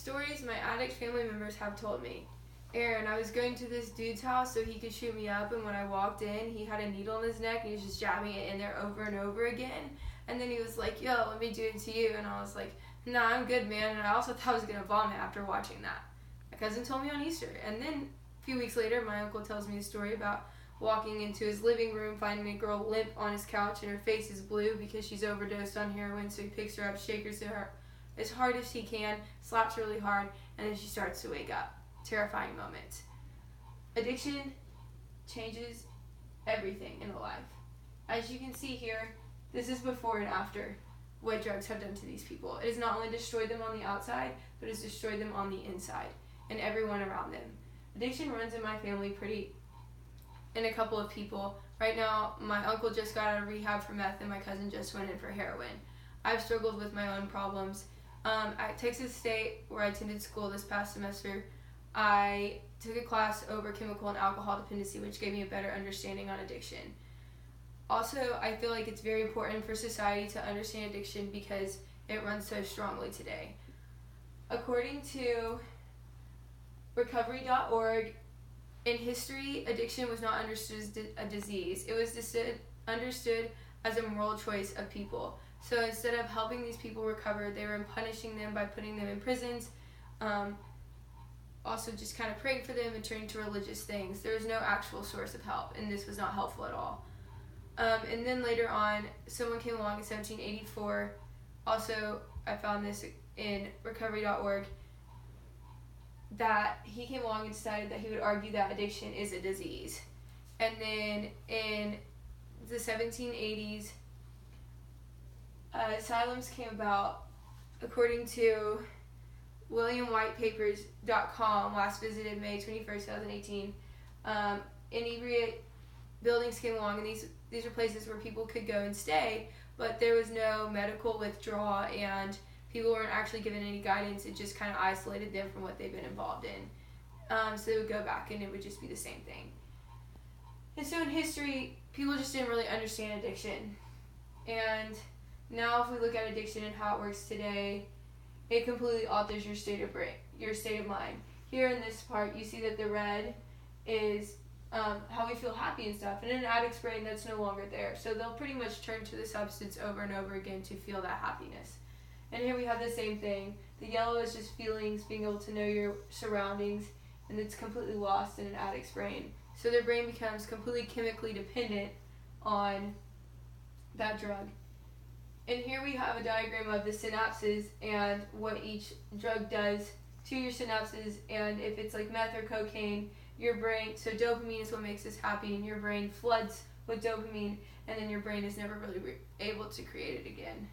Stories my addict family members have told me. Erin, I was going to this dude's house so he could shoot me up, and when I walked in, he had a needle in his neck and he was just jabbing it in there over and over again. And then he was like, yo, let me do it to you. And I was like, nah, I'm good, man. And I also thought I was going to vomit after watching that. My cousin told me on Easter. And then a few weeks later, my uncle tells me a story about walking into his living room, finding a girl limp on his couch, and her face is blue because she's overdosed on heroin. So he picks her up, shakes her as hard as he can, slaps really hard, and then she starts to wake up. Terrifying moment. Addiction changes everything in a life. As you can see here, this is before and after what drugs have done to these people. It has not only destroyed them on the outside, but it has destroyed them on the inside and everyone around them. Addiction runs in my family in a couple of people. Right now, my uncle just got out of rehab for meth and my cousin just went in for heroin. I've struggled with my own problems. At Texas State, where I attended school this past semester, I took a class over chemical and alcohol dependency, which gave me a better understanding on addiction. Also, I feel like it's very important for society to understand addiction because it runs so strongly today. According to recovery.org, in history, addiction was not understood as a disease. It was understood as a moral choice of people. So instead of helping these people recover, they were punishing them by putting them in prisons, also just kind of praying for them and turning to religious things. There was no actual source of help, and this was not helpful at all. And then later on, someone came along in 1784. Also, I found this in recovery.org, that he came along and decided that he would argue that addiction is a disease. And then in the 1780s, asylums came about. According to WilliamWhitePapers.com, last visited May 21st, 2018, inebriate buildings came along, and these were places where people could go and stay, but there was no medical withdrawal, and people weren't actually given any guidance. It just kind of isolated them from what they've been involved in. So they would go back, and it would just be the same thing. And so in history, people just didn't really understand addiction. And now if we look at addiction and how it works today, it completely alters your state of mind. Here in this part, you see that the red is how we feel happy and stuff. And in an addict's brain, that's no longer there. So they'll pretty much turn to the substance over and over again to feel that happiness. And here we have the same thing. The yellow is just feelings, being able to know your surroundings, and it's completely lost in an addict's brain. So their brain becomes completely chemically dependent on that drug. And here we have a diagram of the synapses and what each drug does to your synapses. And if it's like meth or cocaine, your brain, so dopamine is what makes us happy, and your brain floods with dopamine, and then your brain is never really able to create it again.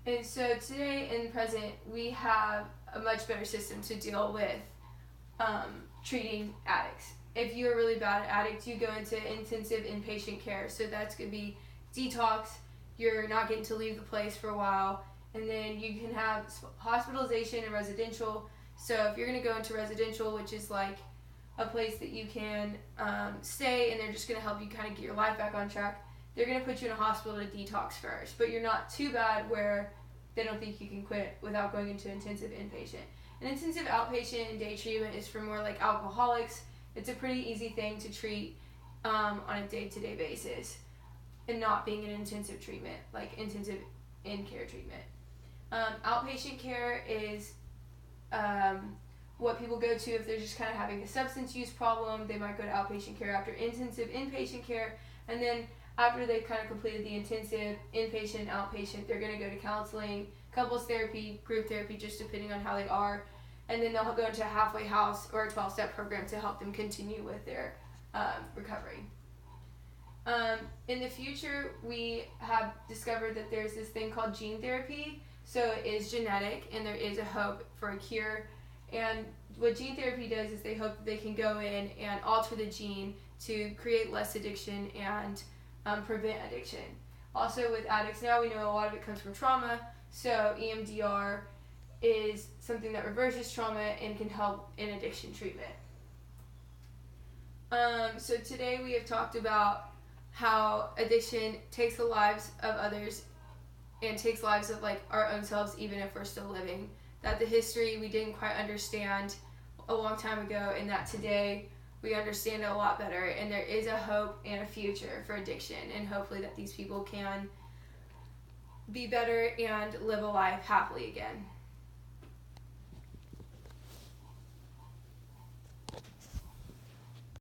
And so today in the present, we have a much better system to deal with treating addicts. If you're a really bad addict, you go into intensive inpatient care. So that's going to be detox. You're not getting to leave the place for a while. And then you can have hospitalization and residential. So if you're going to go into residential, which is like a place that you can stay, and they're just going to help you kind of get your life back on track, they're going to put you in a hospital to detox first. But you're not too bad where they don't think you can quit without going into intensive inpatient. An intensive outpatient and day treatment is for more like alcoholics. It's a pretty easy thing to treat on a day-to-day basis, and not being in intensive treatment, like intensive in-care treatment. Outpatient care is what people go to if they're just kind of having a substance use problem. They might go to outpatient care after intensive inpatient care, and then after they've kind of completed the intensive inpatient and outpatient, they're going to go to counseling, couples therapy, group therapy, just depending on how they are, and then they'll go into a halfway house or a 12-step program to help them continue with their recovery. In the future, we have discovered that there's this thing called gene therapy. So it is genetic, and there is a hope for a cure. And what gene therapy does is they hope that they can go in and alter the gene to create less addiction and prevent addiction. Also with addicts now, we know a lot of it comes from trauma. So EMDR is something that reverses trauma and can help in addiction treatment. So today we have talked about how addiction takes the lives of others and takes lives of like our own selves, even if we're still living. that the history we didn't quite understand a long time ago, and that today we understand it a lot better, and there is a hope and a future for addiction, and hopefully that these people can be better and live a life happily again.